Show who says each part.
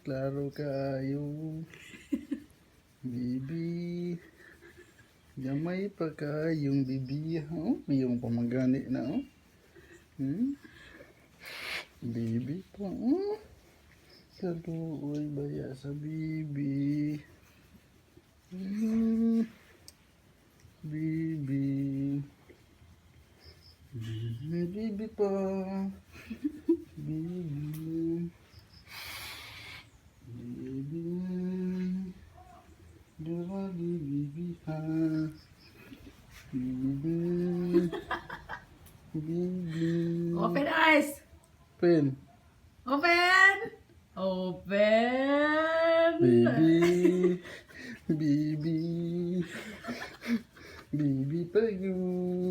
Speaker 1: Klaro kaayo. Bibi. Gamay pa kayong bibi. Oh, yung pamagani na oh. Bibi pa oh. Kaluoy baya sa bibi. Bibi. Bibi pa. Bibi. Bibi. Lagi bibi ha. Bibi. Bibi.
Speaker 2: Open eyes!
Speaker 1: Pen.
Speaker 2: Open! Open!
Speaker 1: Bibi. Bibi. Bibi pa yun.